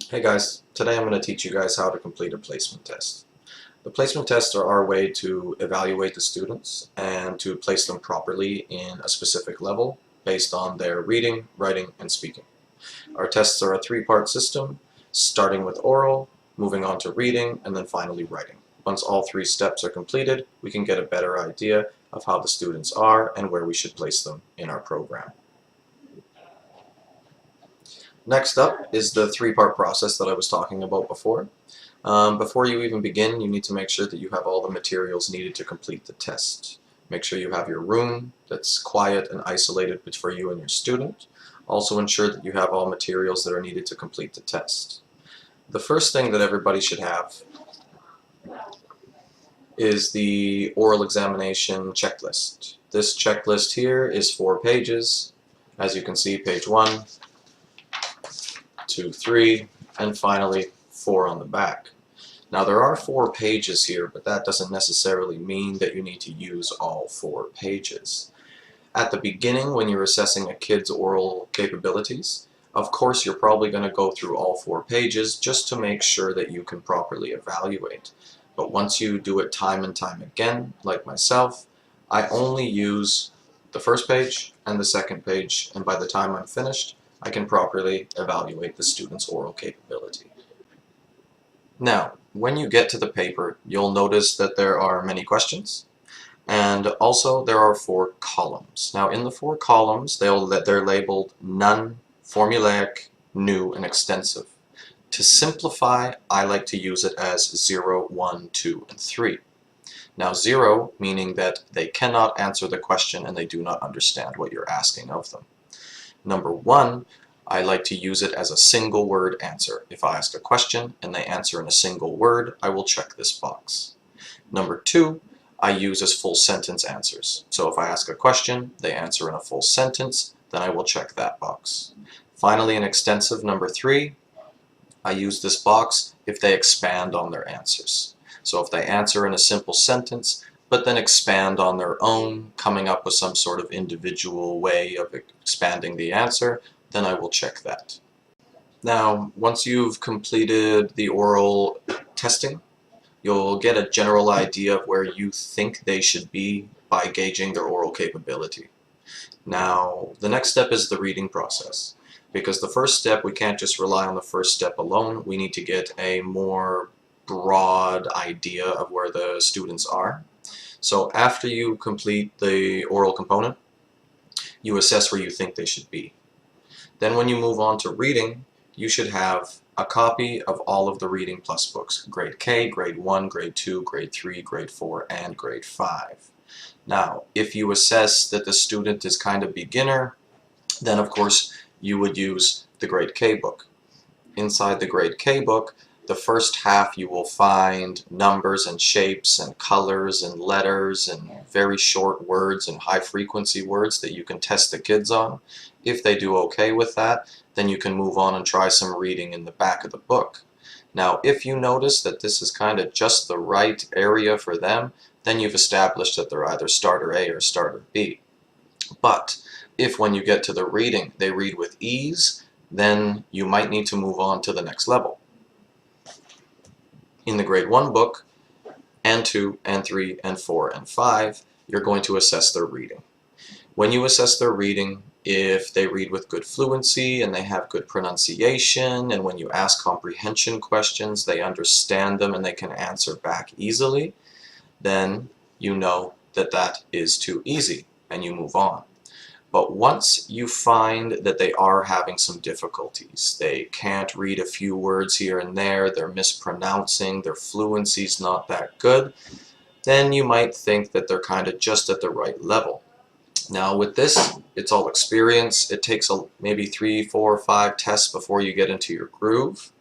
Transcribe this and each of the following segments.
Hey guys, today I'm going to teach you guys how to complete a placement test. The placement tests are our way to evaluate the students and to place them properly in a specific level based on their reading, writing, and speaking. Our tests are a three-part system, starting with oral, moving on to reading, and then finally writing. Once all three steps are completed, we can get a better idea of how the students are and where we should place them in our program. Next up is the three-part process that I was talking about before. Before you even begin, you need to make sure that you have all the materials needed to complete the test. Make sure you have your room that's quiet and isolated for you and your student. Also ensure that you have all materials that are needed to complete the test. The first thing that everybody should have is the oral examination checklist. This checklist here is 4 pages. As you can see, page 1, 2, 3, and finally 4 on the back. Now there are 4 pages here, but that doesn't necessarily mean that you need to use all 4 pages. At the beginning, when you're assessing a kid's oral capabilities, of course you're probably going to go through all 4 pages just to make sure that you can properly evaluate. But once you do it time and time again, like myself, I only use the first page and the second page, and by the time I'm finished, I can properly evaluate the student's oral capability. Now, when you get to the paper, you'll notice that there are many questions, and also there are 4 columns. Now, in the 4 columns, they're labeled none, formulaic, new, and extensive. To simplify, I like to use it as 0, 1, 2, and 3. Now, 0 meaning that they cannot answer the question and they do not understand what you're asking of them. Number 1, I like to use it as a single word answer. If I ask a question and they answer in a single word, I will check this box. Number 2, I use as full sentence answers. So if I ask a question, they answer in a full sentence, then I will check that box. Finally, in extensive, number 3, I use this box if they expand on their answers. So if they answer in a simple sentence, but then expand on their own, coming up with some sort of individual way of expanding the answer, then I will check that. Now, once you've completed the oral testing, you'll get a general idea of where you think they should be by gauging their oral capability. Now, the next step is the reading process. Because the first step, we can't just rely on the first step alone. We need to get a more broad idea of where the students are. So after you complete the oral component, you assess where you think they should be. Then when you move on to reading, you should have a copy of all of the Reading Plus books, grade K, grade 1, grade 2, grade 3, grade 4, and grade 5. Now, if you assess that the student is kind of beginner, then of course you would use the grade K book. Inside the grade K book, the first half you will find numbers and shapes and colors and letters and very short words and high frequency words that you can test the kids on. If they do okay with that, then you can move on and try some reading in the back of the book. Now, if you notice that this is kind of just the right area for them, then you've established that they're either starter A or starter B. But if when you get to the reading, they read with ease, then you might need to move on to the next level. In the grade 1 book, and 2, and 3, and 4, and 5, you're going to assess their reading. When you assess their reading, if they read with good fluency and they have good pronunciation, and when you ask comprehension questions, they understand them and they can answer back easily, then you know that that is too easy and you move on. But once you find that they are having some difficulties, they can't read a few words here and there, they're mispronouncing, their fluency's not that good, then you might think that they're kind of just at the right level. Now with this, it's all experience. It takes maybe 3, 4, 5 tests before you get into your groove,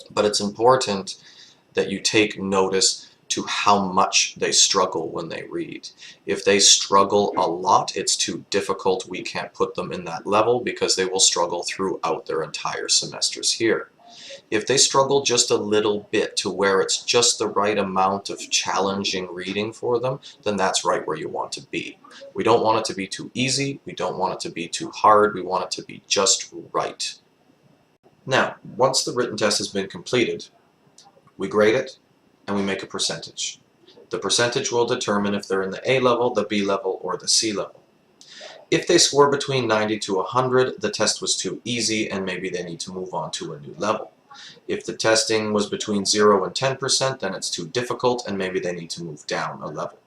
but it's important that you take notice to how much they struggle when they read. If they struggle a lot, it's too difficult. We can't put them in that level because they will struggle throughout their entire semesters here. If they struggle just a little bit to where it's just the right amount of challenging reading for them, then that's right where you want to be. We don't want it to be too easy. We don't want it to be too hard. We want it to be just right. Now, once the written test has been completed, we grade it and we make a percentage. The percentage will determine if they're in the A level, the B level, or the C level. If they score between 90 to 100, the test was too easy and maybe they need to move on to a new level. If the testing was between 0 and 10%, then it's too difficult and maybe they need to move down a level.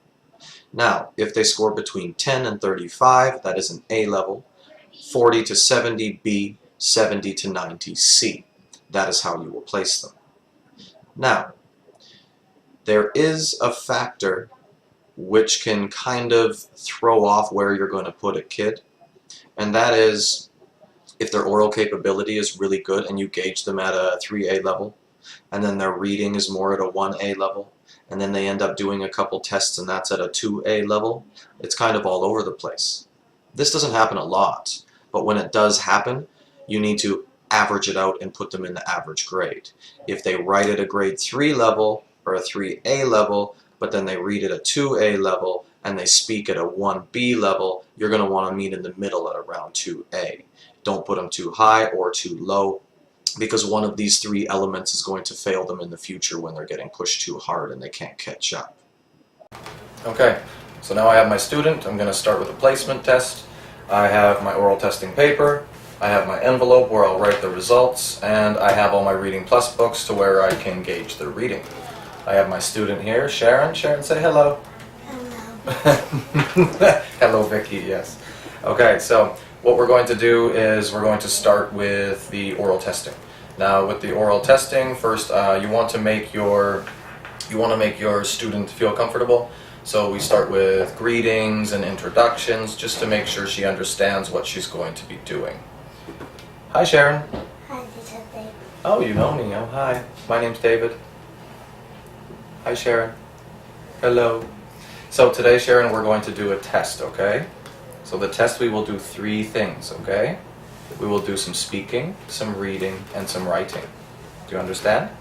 Now, if they score between 10 and 35, that is an A level, 40 to 70 B, 70 to 90 C. That is how you will place them. Now, there is a factor which can kind of throw off where you're going to put a kid, and that is if their oral capability is really good and you gauge them at a 3A level, and then their reading is more at a 1A level, and then they end up doing a couple tests and that's at a 2A level, it's kind of all over the place. This doesn't happen a lot, but when it does happen, you need to average it out and put them in the average grade. If they write at a grade 3 level or a 3A level, but then they read at a 2A level and they speak at a 1B level, you're going to want to meet in the middle at around 2A. Don't put them too high or too low, because one of these three elements is going to fail them in the future when they're getting pushed too hard and they can't catch up. Okay, so now I have my student. I'm going to start with a placement test. I have my oral testing paper, I have my envelope where I'll write the results, and I have all my Reading Plus books to where I can gauge their reading. I have my student here, Sharon. Sharon, say hello. Hello. Hello, Vicky, yes. Okay, so what we're going to do is we're going to start with the oral testing. Now, with the oral testing, first you want to make your student feel comfortable. So we start with greetings and introductions, just to make sure she understands what she's going to be doing. Hi, Sharon. Hi, Teacher David. Oh, you know me. Oh, hi. My name's David. Hi, Sharon. Hello. So today, Sharon, we're going to do a test, okay? So the test, we will do 3 things, okay? We will do some speaking, some reading, and some writing. Do you understand?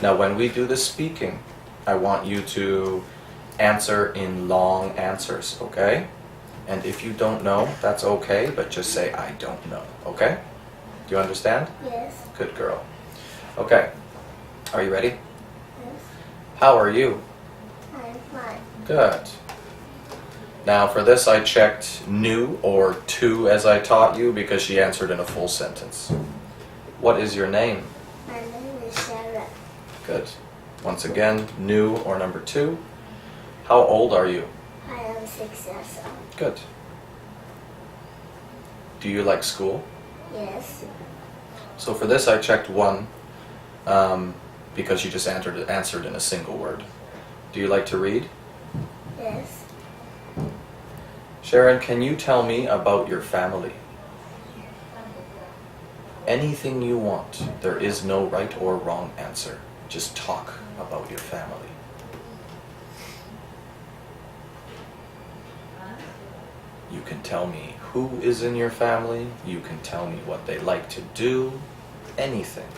Now, when we do the speaking, I want you to answer in long answers, okay? And if you don't know, that's okay, but just say, I don't know, okay? Do you understand? Yes. Good girl. Okay. Are you ready? Yes. How are you? I'm fine. Good. Now for this I checked new or to as I taught you because she answered in a full sentence. What is your name? My name is Sharon. Good. Once again, new or number 2. How old are you? I am 6 years old. Good. Do you like school? Yes. So for this I checked 1 because you just answered in a single word. Do you like to read? Yes. Sharon, can you tell me about your family? Anything you want. There is no right or wrong answer. Just talk about your family. You can tell me who is in your family. You can tell me what they like to do. Anything.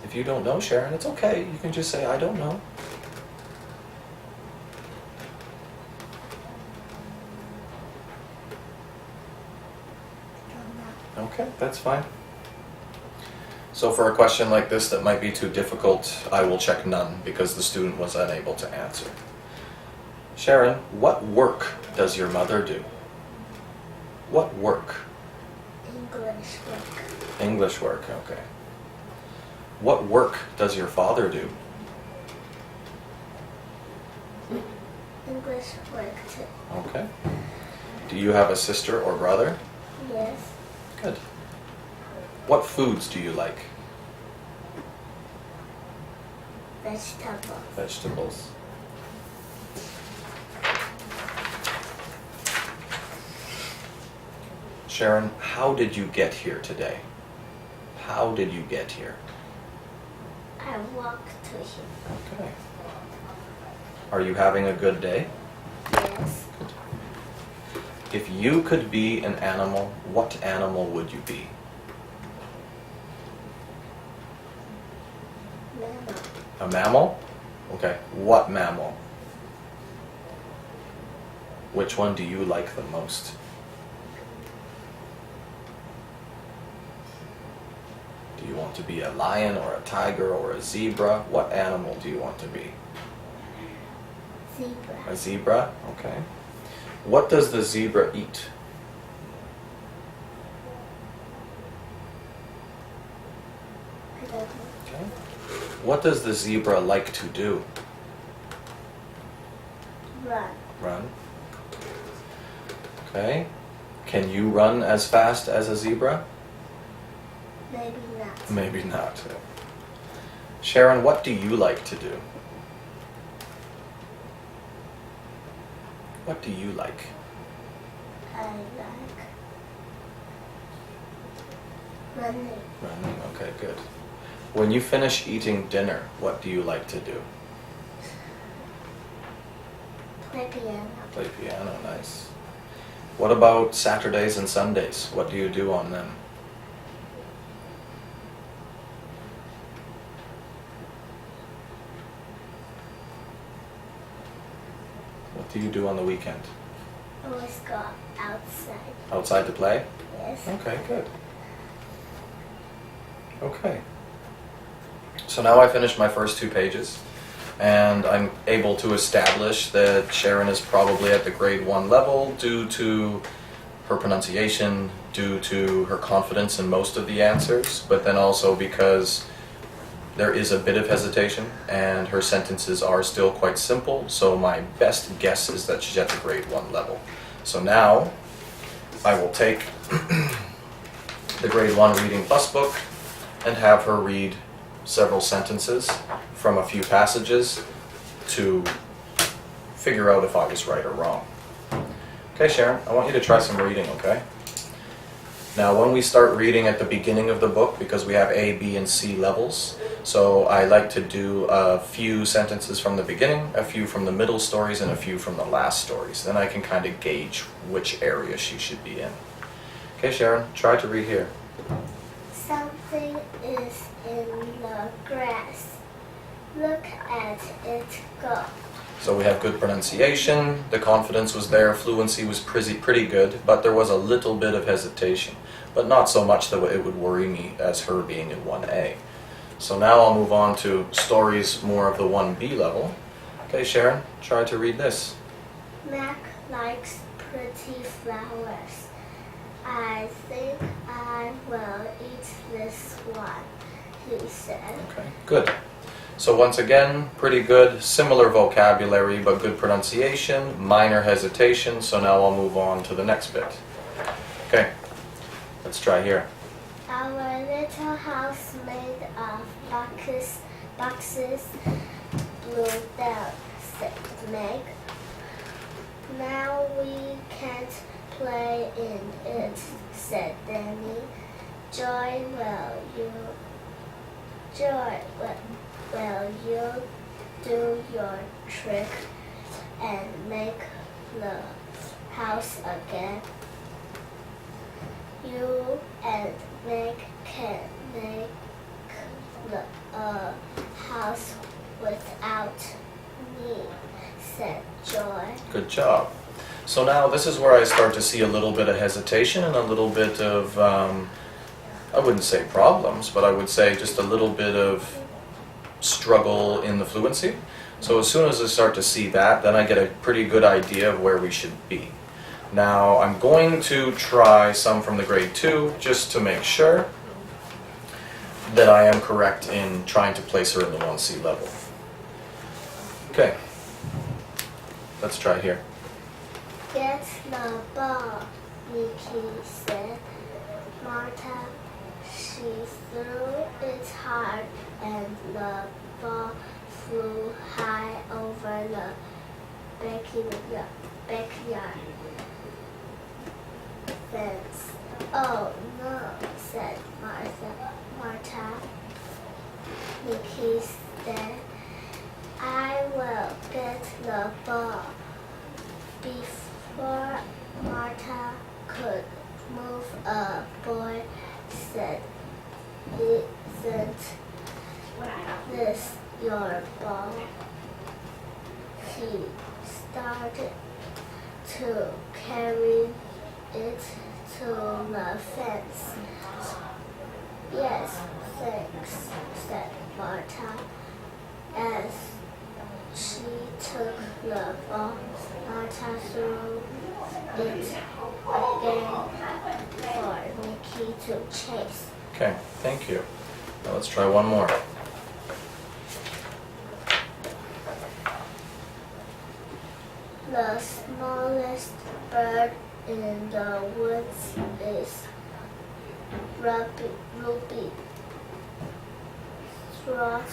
If you don't know, Sharon, it's okay. You can just say, I don't know. Okay, that's fine. So for a question like this that might be too difficult, I will check none because the student was unable to answer. Sharon, what work does your mother do? What work? English work. English work, okay. What work does your father do? English work too. Okay. Do you have a sister or brother? Yes. Good. What foods do you like? Vegetables. Vegetables. Sharon, how did you get here today? How did you get here? I walk to him. Okay. Are you having a good day? Yes. If you could be an animal, what animal would you be? Mama. A mammal? Okay. What mammal? Which one do you like the most? Do you want to be a lion or a tiger or a zebra? What animal do you want to be? Zebra. A zebra? Okay. What does the zebra eat? I don't know. Okay. What does the zebra like to do? Run. Run. Okay. Can you run as fast as a zebra? Maybe not. Maybe not. Sharon, what do you like to do? What do you like? I like running. Running. Okay, good. When you finish eating dinner, what do you like to do? Play piano. Play piano. Nice. What about Saturdays and Sundays? What do you do on them? What do you do on the weekend? Always go outside. Outside to play? Yes. Okay, good. Okay. So now I finished my first 2 pages, and I'm able to establish that Sharon is probably at the grade 1 level due to her pronunciation, due to her confidence in most of the answers, but then also because there is a bit of hesitation and her sentences are still quite simple, so my best guess is that she's at the grade 1 level. So now I will take the grade 1 Reading Plus book and have her read several sentences from a few passages to figure out if I was right or wrong. Okay, Sharon, I want you to try some reading, okay? Now, when we start reading at the beginning of the book, because we have A, B, and C levels, so I like to do a few sentences from the beginning, a few from the middle stories, and a few from the last stories. Then I can kind of gauge which area she should be in. Okay, Sharon, try to read here. Something is in the grass. Look at it go. So we have good pronunciation, the confidence was there, fluency was pretty good, but there was a little bit of hesitation, but not so much that it would worry me as her being in 1A. So now I'll move on to stories more of the 1B level. Okay, Sharon, try to read this. Mac likes pretty flowers. I think I will eat this one, he said. Okay, good. So once again, pretty good, similar vocabulary, but good pronunciation, minor hesitation, so now I'll move on to the next bit. Okay, let's try here. Our little house made of boxes blew down, said Meg. Now we can't play in it, said Danny. Joy, will you do your trick and make the house again? You and Meg can make a house without me, said Joy. Good job. So now this is where I start to see a little bit of hesitation and a little bit of, I wouldn't say problems, but I would say just a little bit of struggle in the fluency. So as soon as I start to see that, then I get a pretty good idea of where we should be. Now I'm going to try some from the grade 2 just to make sure that I am correct in trying to place her in the 1C level. Okay, let's try here. Get the ball, Nikki said. Marta, she threw it hard and the ball flew high over the backyard fence. Oh no, said Marta. Nikki said, I will get the ball. Before Marta could move, a boy said, Isn't this your ball? He started to carry it to the fence. Yes, thanks, said Marta, as she took the ball. Marta threw it again for Mickey to chase. Okay, thank you. Now let's try one more. The smallest bird in the woods is Ruby Throat,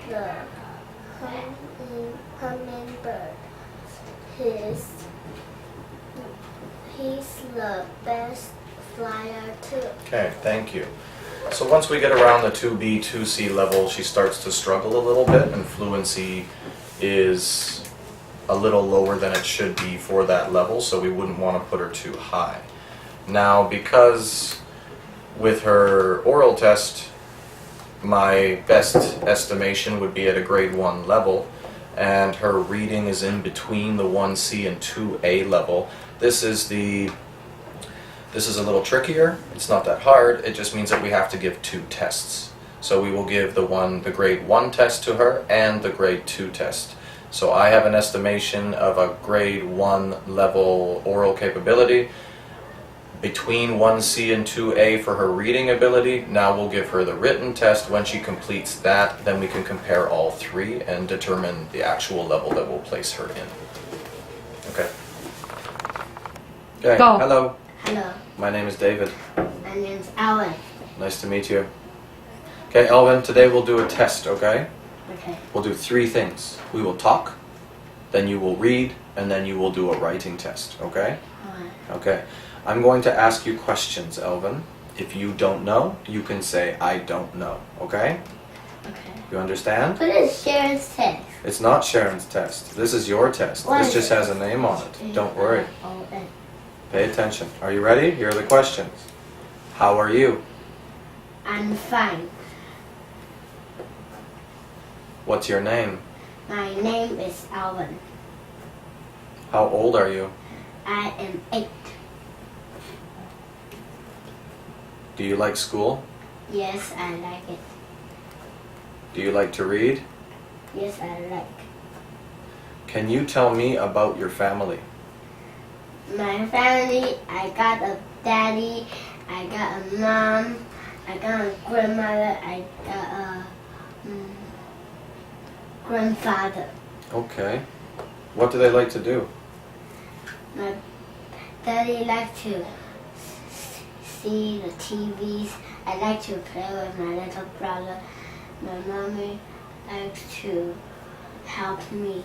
the hummingbird. He's the best flyer too. Okay, thank you. So once we get around the 2B, 2C level, she starts to struggle a little bit, and fluency is a little lower than it should be for that level, so we wouldn't want to put her too high. Now, because with her oral test, my best estimation would be at a grade 1 level, and her reading is in between the 1C and 2A level. This is a little trickier. It's not that hard. It just means that we have to give 2 tests. So we will give the grade 1 test to her and the grade 2 test. So I have an estimation of a grade 1 level oral capability between 1C and 2A for her reading ability. Now we'll give her the written test. When she completes that, then we can compare all 3 and determine the actual level that we'll place her in. Okay. Okay, Go. hello. Hello, My name is David. my name's Alan. Nice to meet you. Okay, Elvin, today we'll do a test, okay? Okay. We'll do 3 things. We will talk, then you will read, and then you will do a writing test, okay? Alright. Okay. I'm going to ask you questions, Elvin. If you don't know, you can say, I don't know, okay? Okay. You understand? What is Sharon's test? It's not Sharon's test. This is your test. What This is just it? has a name on it. Don't worry. O-N. Pay attention. Are you ready? Here are the questions. How are you? I'm fine. What's your name? My name is Alvin. How old are you? I am 8. Do you like school? Yes, I like it. Do you like to read? Yes, I like. Can you tell me about your family? My family, I got a daddy, I got a mom, I got a grandmother, I got a grandfather. Okay. What do they like to do? My daddy likes to see the TVs. I like to play with my little brother. My mommy likes to help me.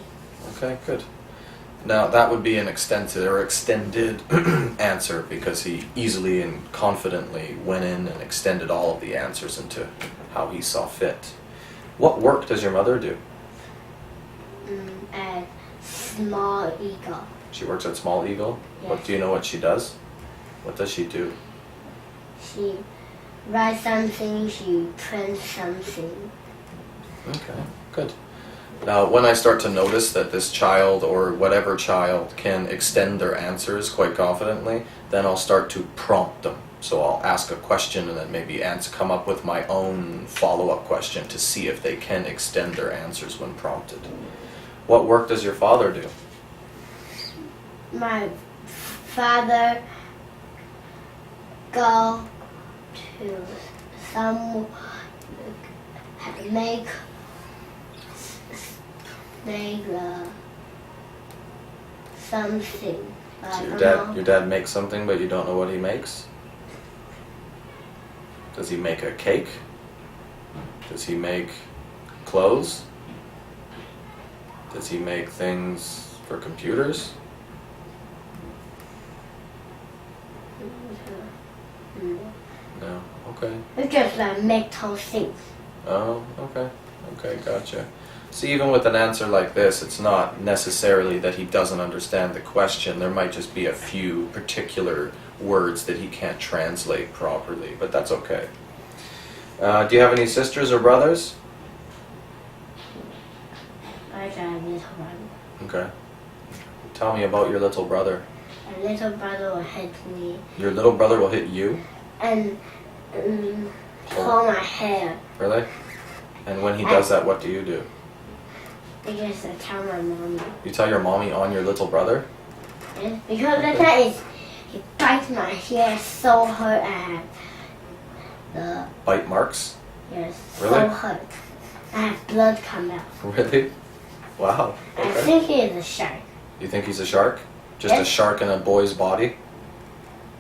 Okay, good. Now that would be an extended answer, because he easily and confidently went in and extended all of the answers into how he saw fit. What work does your mother do? At Small Eagle. She works at Small Eagle? Yes. What do you know what she does? What does she do? She writes something, she prints something. Okay, good. Now, when I start to notice that this child, or whatever child, can extend their answers quite confidently, then I'll start to prompt them. So I'll ask a question and then maybe come up with my own follow-up question to see if they can extend their answers when prompted. What work does your father do? My father go to some make something. I So don't know. your dad makes something, but you don't know what he makes? Does he make a cake? Does he make clothes? Does he make things for computers? No. Okay. It's just like metal things. Oh, okay. Okay, gotcha. See, even with an answer like this, it's not necessarily that he doesn't understand the question. There might just be a few particular words that he can't translate properly, but that's okay. Do you have any sisters or brothers? I got a little one. Okay. Tell me about your little brother. My little brother will hit me Your little brother will hit you? and pull my hair Really? And when he does that, what do you do? because I tell my mommy. You tell your mommy on your little brother? Yes, because the thing is, he bites my hair so hard and the Bite marks? yes, Really? so hard. I have blood come out. Really? Wow. I Okay. think he is a shark. You think he's a shark? Just a Yes. shark in a boy's body?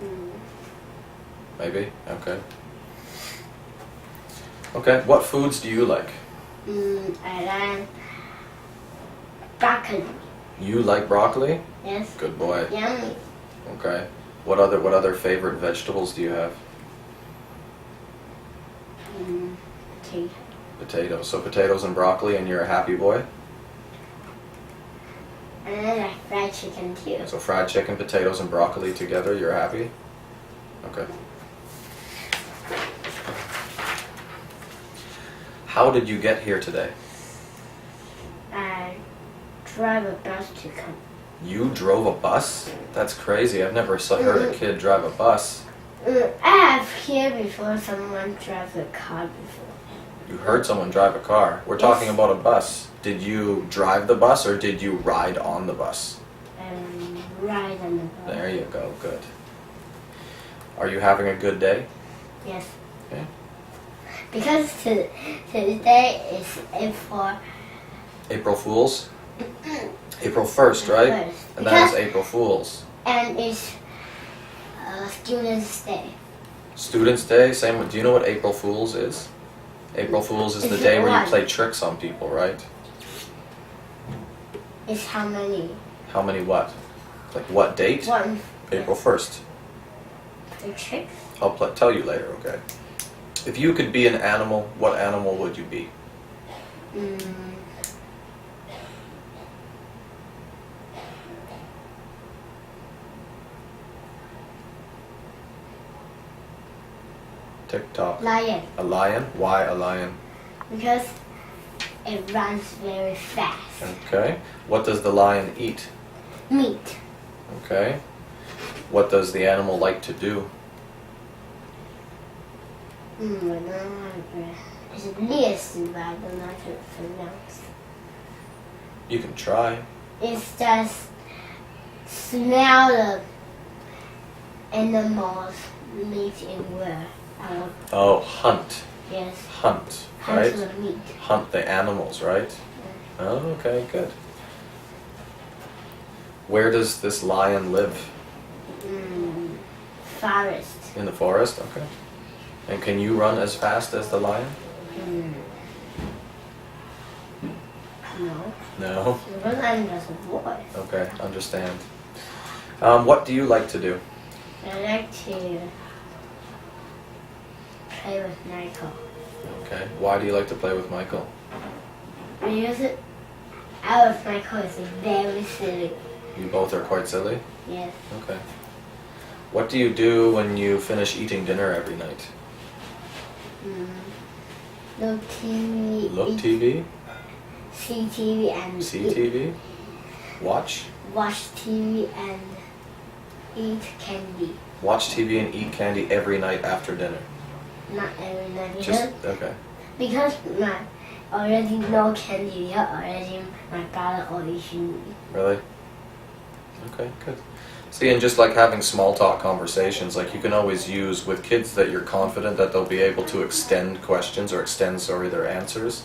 Mm. Maybe? Okay. Okay, what foods do you like? I like broccoli. You like broccoli? Yes, Good boy. yummy. Okay. What other favorite vegetables do you have? Potato. Potatoes. So potatoes and broccoli and you're a happy boy? And I like fried chicken too. So fried chicken, potatoes, and broccoli together, you're happy? Okay. How did you get here today? I drive a bus to come. You drove a bus? That's crazy. I've never heard a kid drive a bus. I have heard before someone drive a car before. You heard someone drive a car. We're talking about a bus. Did you drive the bus or did you ride on the bus? Ride on the bus. There you go. Good. Are you having a good day? Yes. Okay. Because today is April. April Fools? April 1st, right? First. And that is April Fools. And it's Students' Day. Students' Day, same. Do you know what April Fools is? April Fools is the Is it day where you what? play tricks on people, right? It's how many? How many what? Like what date? One. April 1st. The tricks. I'll tell you later, okay? If you could be an animal, what animal would you be? Tick-tock. Lion. A lion? Why a lion? Because it runs very fast. Okay. What does the lion eat? Meat. Okay. What does the animal like to do? I don't know how to. It's listen, but I don't know how to pronounce. You can try. It's just smell the animals meat in where. Oh, hunt. Yes. Hunt, Hunt right? the meat. Hunt the animals, right? Oh, okay, good. Where does this lion live? Forest. In the forest? Okay. And can you run as fast as the lion? No. No? Because I'm just a boy. Okay, understand. What do you like to do? I like to play with Michael. Okay. Why do you like to play with Michael? Because I with Michael is very silly. You both are quite silly? Yes. Okay. What do you do when you finish eating dinner every night? Look TV. Look eat, TV? See TV and See eat, TV? Watch? watch TV and eat candy. Watch TV and eat candy every night after dinner. Not every night Just, okay. because my already know candy. Yeah, already my brother already eat. Really? Okay, good. See, and just like having small talk conversations, like you can always use with kids that you're confident that they'll be able to extend questions or extend, their answers.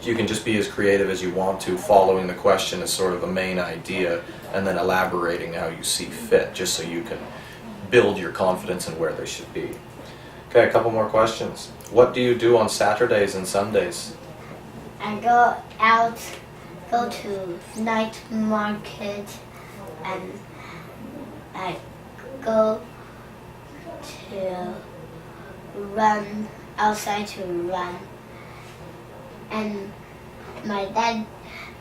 You can just be as creative as you want to, following the question as sort of the main idea, and then elaborating how you see fit, just so you can build your confidence in where they should be. Okay, a couple more questions. What do you do on Saturdays and Sundays? I go out, go to night market, and I go to run outside to run. And my dad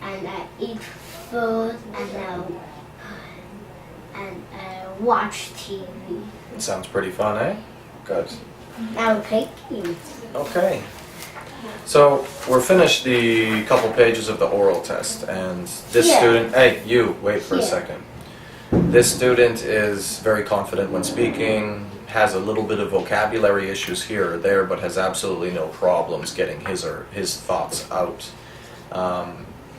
and I eat food and I watch TV. It sounds pretty fun, eh? Good. I will play games. Okay. So we're finished the couple pages of the oral test, and this Yeah. student, hey, you, wait for a Yeah. second. This student is very confident when speaking, has a little bit of vocabulary issues here or there, but has absolutely no problems getting his thoughts out.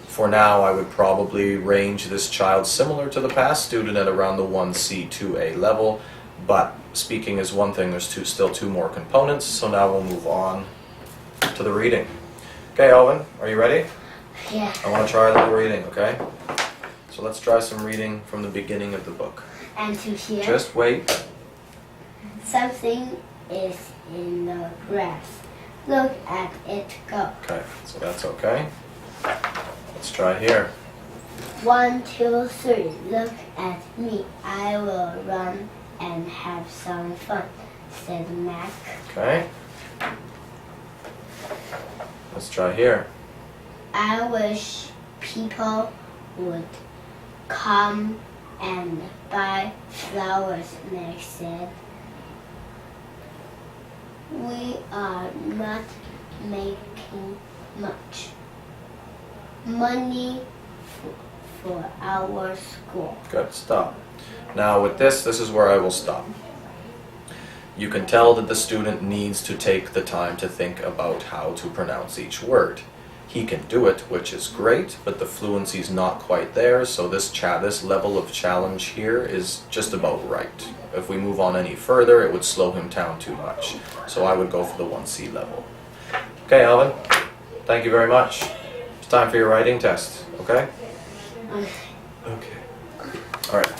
For now, I would probably range this child similar to the past student at around the 1C, 2A level, but speaking is one thing, there's still two more components, so now we'll move on to the reading. Okay, Alvin, are you ready? Yeah. I want to try a little reading, okay? So let's try some reading from the beginning of the book. And to hear Just wait. something is in the grass. Look at it go. Okay, so that's okay. Let's try here. 1, 2, 3. Look at me. I will run and have some fun, said Mac. Okay. Let's try here. I wish people would come and buy flowers, Mac said. We are not making much money for our school. Good, stop. Now with this is where I will stop. You can tell that the student needs to take the time to think about how to pronounce each word. He can do it, which is great, but the fluency is not quite there, so this level of challenge here is just about right. If we move on any further, it would slow him down too much. So I would go for the 1C level. Okay, Alvin, thank you very much. It's time for your writing test, okay? Okay. All right.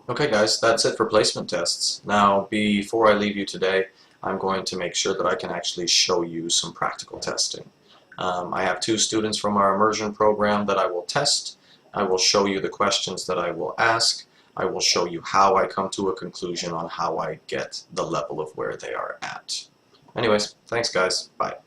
Okay guys, that's it for placement tests. Now, before I leave you today, I'm going to make sure that I can actually show you some practical testing. I have 2 students from our immersion program that I will test. I will show you the questions that I will ask. I will show you how I come to a conclusion on how I get the level of where they are at. Anyways, thanks guys. Bye.